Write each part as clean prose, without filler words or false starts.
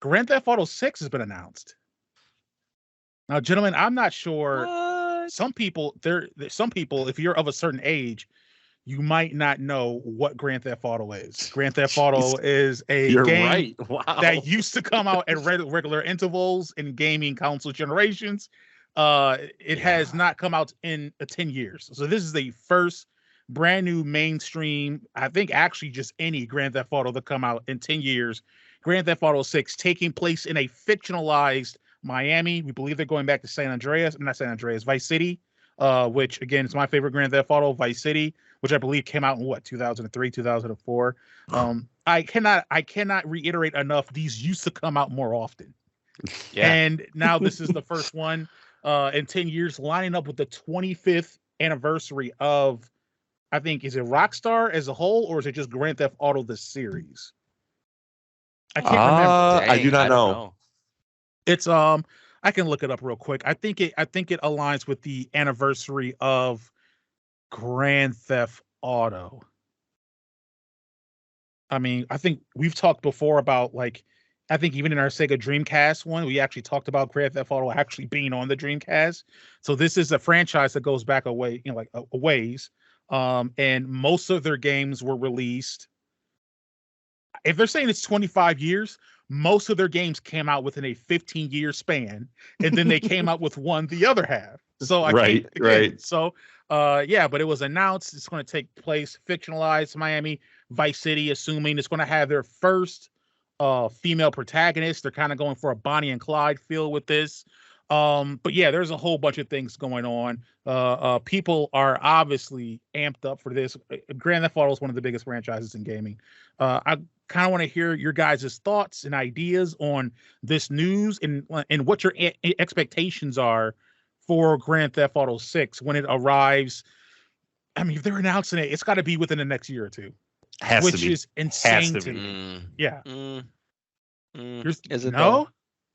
Grand Theft Auto 6 has been announced. Now, gentlemen, I'm not sure. What? Some people, some people, if you're of a certain age, you might not know what Grand Theft Auto is. Grand Theft Auto Jeez, is a you're game right. Wow. that used to come out at regular intervals in gaming console generations. It has Yeah. not come out in 10 years. So this is the first brand new mainstream, I think actually just any Grand Theft Auto to come out in 10 years. Grand Theft Auto 6 taking place in a fictionalized Miami. We believe they're going back to San Andreas, not San Andreas, Vice City, which again is my favorite Grand Theft Auto, Vice City, which I believe came out in what, 2003, 2004. I cannot reiterate enough. These used to come out more often, Yeah. and now this is the first one in 10 years, lining up with the 25th anniversary of, I think, is it Rockstar as a whole, or is it just Grand Theft Auto the series? I can't remember. Dang, I do not I don't know. know. It's I can look it up real quick. I think it aligns with the anniversary of Grand Theft Auto. I mean, I think we've talked before about, like, I think even in our Sega Dreamcast one, we actually talked about Grand Theft Auto actually being on the Dreamcast. So this is a franchise that goes back a way, like a ways. And most of their games were released. If they're saying it's 25 years, most of their games came out within a 15-year span, and then they came out with one the other half. So I Right, can't again. right. So yeah, but it was announced it's going to take place fictionalized Miami, Vice City, assuming it's going to have their first female protagonist. They're kind of going for a Bonnie and Clyde feel with this. But yeah, there's a whole bunch of things going on. People are obviously amped up for this. Grand Theft Auto is one of the biggest franchises in gaming. I kind of want to hear your guys' thoughts and ideas on this news, and what your expectations are for Grand Theft Auto 6 when it arrives. I mean, if they're announcing it, it's got to be within the next year or two, Has which to be. is insane to to be. me. Yeah. Is it No? though?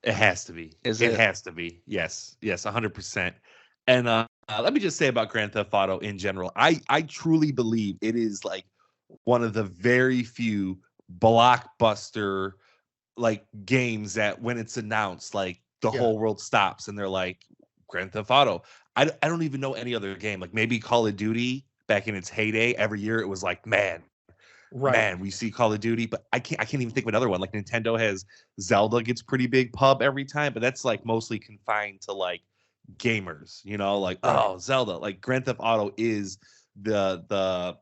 It has to be. Is it it? has to be. Yes. Yes, 100%. And let me just say about Grand Theft Auto in general. I truly believe it is like one of the very few blockbuster like games that when it's announced, like the Yeah. whole world stops and they're like Grand Theft Auto. I don't even know any other game. Like maybe Call of Duty back in its heyday. Every year it was like, man, Right. we see Call of Duty, but I can't even think of another one. Like Nintendo has Zelda gets pretty big pub every time, but that's like mostly confined to like gamers, like Right. oh Zelda. Like Grand Theft Auto is the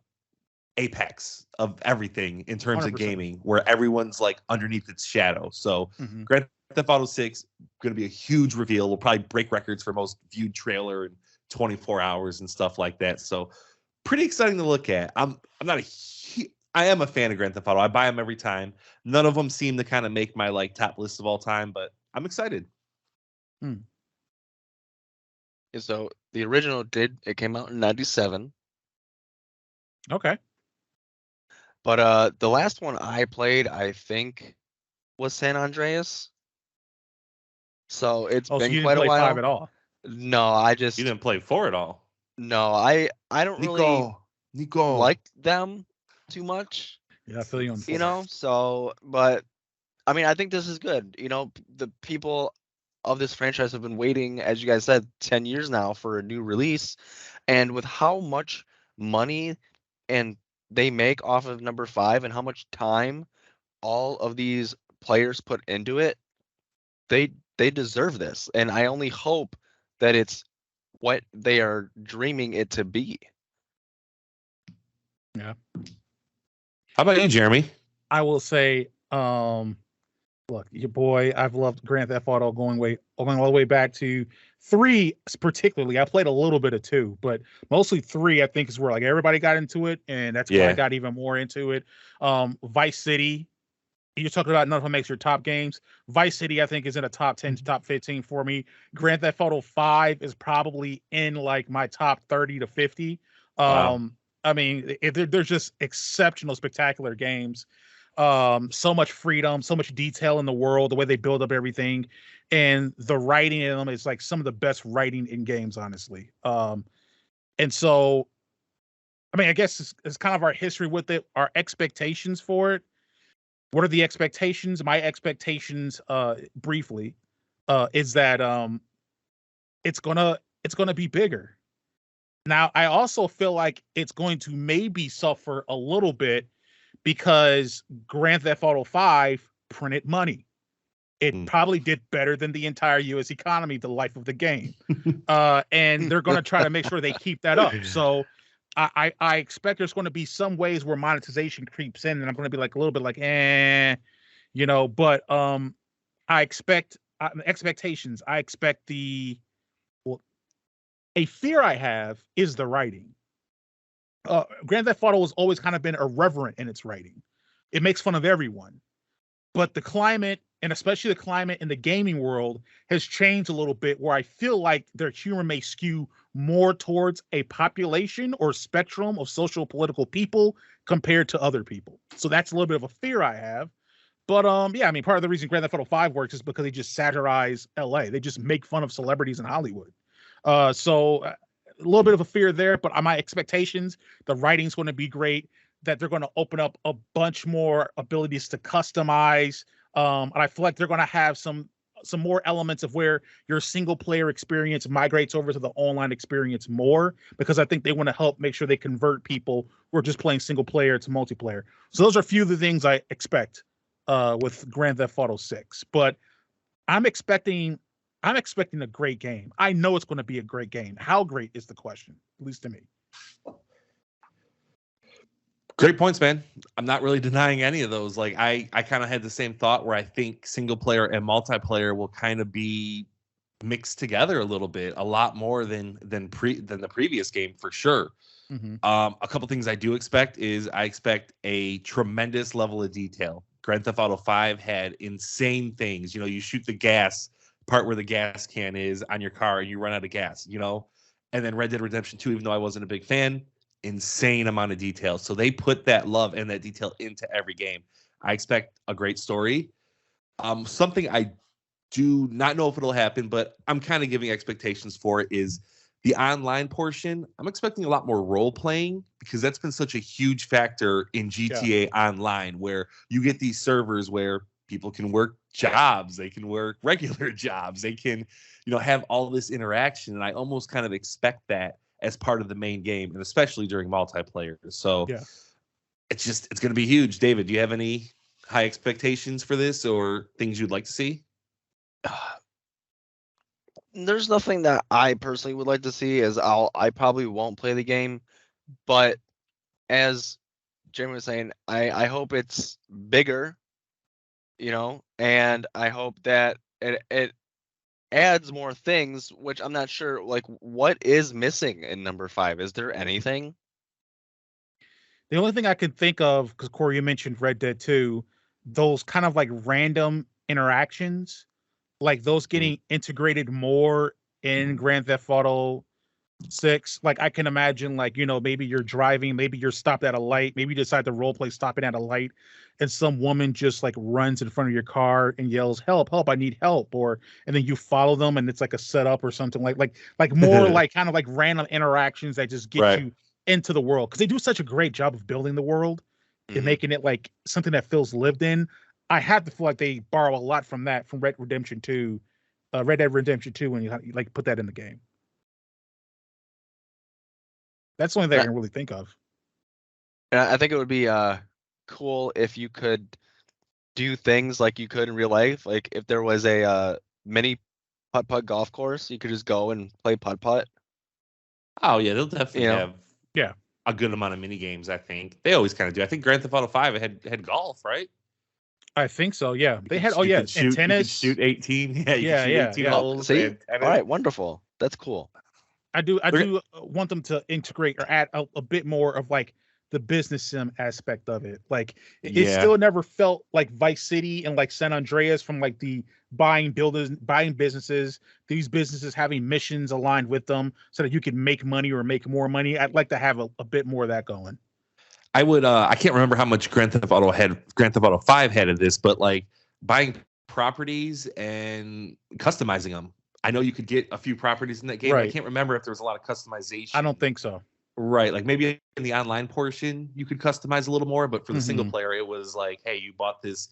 apex of everything in terms of 100%. gaming, where everyone's like underneath its shadow. So Mm-hmm. Grand Theft Auto 6 going to be a huge reveal. Will probably break records for most viewed trailer in 24 hours and stuff like that. So pretty exciting to look at. I am a fan of Grand Theft Auto. I buy them every time. None of them seem to kind of make my like top list of all time, but I'm excited. So the original it came out in 97, Okay. but the last one I played, I think, was San Andreas. So it's Oh, so been you didn't quite a play while. 5 at all? No, I You just didn't play 4 at all. no, I don't really Nico. like them too much, Yeah, I feel you on you 4. know. So, but I mean, I think this is good. The people of this franchise have been waiting, as you guys said, 10 years now for a new release, and with how much money and they make off of number 5 and how much time all of these players put into it, they deserve this, and I only hope that it's what they are dreaming it to be. Yeah. How about you, Jeremy? I will say, look, your boy, I've loved Grand Theft Auto going all the way back to 3, particularly. I played a little bit of 2, but mostly 3, I think, is where like everybody got into it, and that's where I Yeah. got even more into it. Vice City, you're talking about none of them makes your top games. Vice City, I think, is in a top 10 to top 15 for me. Grand Theft Auto 5 is probably in like my top 30 to 50. Wow. I mean, they're just exceptional, spectacular games. So much freedom, so much detail in the world, the way they build up everything, and the writing in them is like some of the best writing in games, honestly. And so, I mean, I guess it's kind of our history with it, our expectations for it. what are the expectations? My expectations, briefly, is that it's gonna be bigger. Now, I also feel like it's going to maybe suffer a little bit because Grand Theft Auto 5 printed money. It probably did better than the entire U.S. economy, the life of the game. And they're going to try to make sure they keep that up. So I expect there's going to be some ways where monetization creeps in, and I'm going to be like a little bit like, but I expect expectations. I expect a fear I have is the writing. Grand Theft Auto has always kind of been irreverent in its writing. It makes fun of everyone. But the climate, and especially the climate in the gaming world, has changed a little bit where I feel like their humor may skew more towards a population or spectrum of social political people compared to other people. So that's a little bit of a fear I have. But yeah, I mean, part of the reason Grand Theft Auto 5 works is because they just satirize LA. They just make fun of celebrities in Hollywood. So a little bit of a fear there, but my expectations, the writing's going to be great, that they're going to open up a bunch more abilities to customize. And I feel like they're going to have some more elements of where your single player experience migrates over to the online experience more, because I think they want to help make sure they convert people who are just playing single player to multiplayer. So those are a few of the things I expect with Grand Theft Auto 6. But I'm expecting a great game. I know it's going to be a great game. How great is the question, at least to me. Great points, man. I'm not really denying any of those. Like I kind of had the same thought where I think single player and multiplayer will kind of be mixed together a little bit, a lot more than the previous game for sure. Mm-hmm. A couple things I do expect is I expect a tremendous level of detail. Grand Theft Auto 5 had insane things. You know, you shoot the gas part where the gas can is on your car and you run out of gas, you know? And then Red Dead Redemption 2, even though I wasn't a big fan, insane amount of detail. So they put that love and that detail into every game. I expect a great story. Something I do not know if it'll happen, but I'm kind of giving expectations for it is the online portion. I'm expecting a lot more role playing because that's been such a huge factor in GTA Online, where you get these servers where people can work jobs, they can work regular jobs, they can, have all this interaction. And I almost kind of expect that as part of the main game, and especially during multiplayer. So it's going to be huge. David, do you have any high expectations for this or things you'd like to see? There's nothing that I personally would like to see, as I probably won't play the game, but as Jim was saying, I hope it's bigger, and I hope that it adds more things, which I'm not sure, like, what is missing in number 5? Is there anything? The only thing I could think of, because Corey, you mentioned Red Dead 2, those kind of like random interactions, like those getting integrated more in Grand Theft Auto 6. Like I can imagine, like, maybe you're driving, maybe you're stopped at a light, maybe you decide to role play stopping at a light, and some woman just like runs in front of your car and yells, "Help, help, I need help," and then you follow them and it's like a setup or something like more like kind of like random interactions that just get you into the world, because they do such a great job of building the world and making it like something that feels lived in. I have to feel like they borrow a lot from that from Red Dead Redemption 2 when you like put that in the game. That's the only thing I can really think of. And I think it would be cool if you could do things like you could in real life. Like if there was a mini putt-putt golf course, you could just go and play putt-putt. Oh, yeah, they'll definitely have a good amount of mini games, I think. They always kind of do. I think Grand Theft Auto 5 had golf, right? I think so, yeah. They had, and tennis. You could shoot 18. Yeah, you could shoot 18 holes. See? All right, wonderful. That's cool. I do want them to integrate or add a bit more of like the business sim aspect of it. Like it still never felt like Vice City and like San Andreas, from like the buying businesses, these businesses having missions aligned with them so that you can make money or make more money. I'd like to have a bit more of that going. I would I can't remember how much Grand Theft Auto 5 had of this, but like buying properties and customizing them. I know you could get a few properties in that game. Right. I can't remember if there was a lot of customization. I don't think so. Right, like maybe in the online portion you could customize a little more, but for the single Mhm. player, it was like, hey, you bought this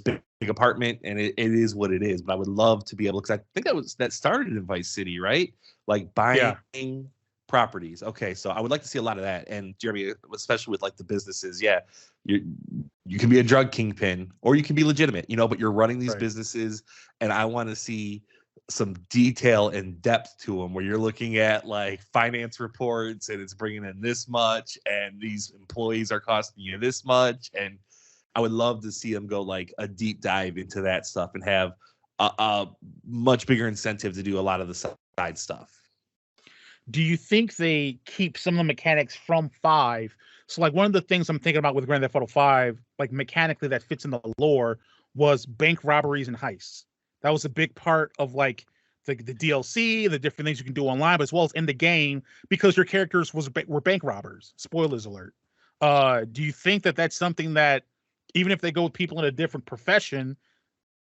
big apartment, and it is what it is. But I would love to be able, because I think that started in Vice City, right? Like buying Yeah. properties. Okay, so I would like to see a lot of that. And Jeremy, especially with like the businesses, yeah, you can be a drug kingpin or you can be legitimate, but you're running these Right. businesses, and I want to see some detail and depth to them where you're looking at like finance reports and it's bringing in this much and these employees are costing you this much. And I would love to see them go like a deep dive into that stuff and have a much bigger incentive to do a lot of the side stuff. Do you think they keep some of the mechanics from 5? So like one of the things I'm thinking about with Grand Theft Auto 5, like mechanically that fits in the lore, was bank robberies and heists. That was a big part of like the DLC, the different things you can do online, but as well as in the game, because your characters were bank robbers. Spoilers alert. Do you think that that's something that, even if they go with people in a different profession,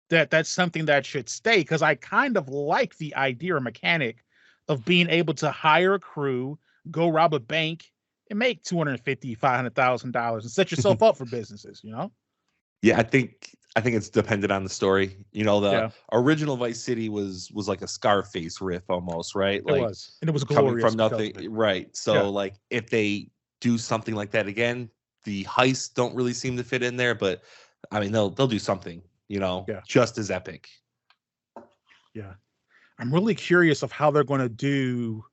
that's something that should stay? Because I kind of like the idea or mechanic of being able to hire a crew, go rob a bank, and make $250,000-$500,000 and set yourself up for businesses. Yeah, I think it's dependent on the story. The Yeah, original Vice City was like a Scarface riff almost, right? it Like was, and it was coming glorious from because nothing, of it. right? Yeah, So like if they do something like that again, the heists don't really seem to fit in there, but I mean they'll do something, yeah, just as epic. yeah. I'm really curious of how they're going to do.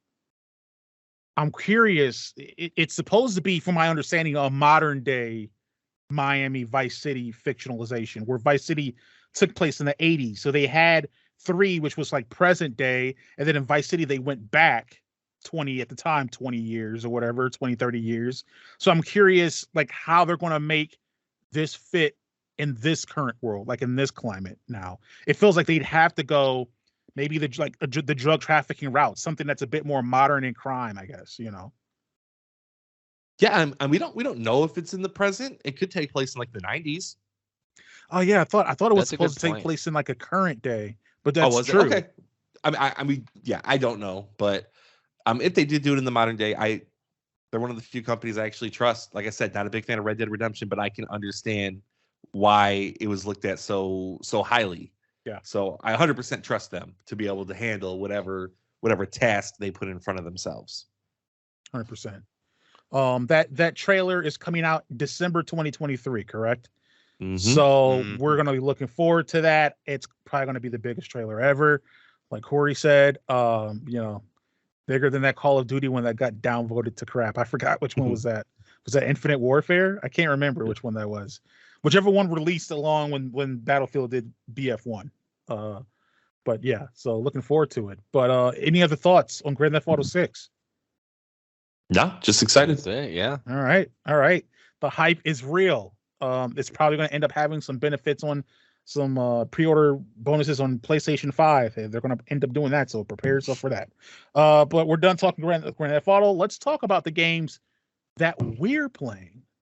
I'm curious. It's supposed to be, from my understanding, a modern day Miami Vice City fictionalization, where Vice City took place in the 80s. So they had 3, which was like present day, and then in Vice City they went back 20 years or whatever, 20, 30 years. So I'm curious like how they're going to make this fit in this current world, like in this climate now. It feels like they'd have to go maybe the drug trafficking route, something that's a bit more modern in crime, I guess. Yeah, and we don't know if it's in the present. It could take place in like the 90s. Oh yeah, I thought it was That's a good supposed to take point. place in like a current day, but Oh, that's was it? true. Okay. I mean, yeah, I don't know, but if they did do it in the modern day, they're one of the few companies I actually trust. Like I said, not a big fan of Red Dead Redemption, but I can understand why it was looked at so highly. Yeah, So I 100% trust them to be able to handle whatever task they put in front of themselves. 100%. That trailer is coming out December 2023, correct? Mm-hmm. So we're Mhm. gonna be looking forward to that. It's probably gonna be the biggest trailer ever, like Corey said. Bigger than that Call of Duty one that got downvoted to crap. I forgot which one was that. Was that Infinite Warfare? I can't remember which one that was. Whichever one released along when Battlefield did BF1. Uh, but yeah, so looking forward to it. But any other thoughts on Grand Theft Auto 6? No, just excited. That's it. Yeah. All right, all right. The hype is real. It's probably going to end up having some benefits on some pre-order bonuses on PlayStation 5. They're going to end up doing that, so prepare yourself for that. But we're done talking Grand Theft Auto. Let's talk about the games that we're playing.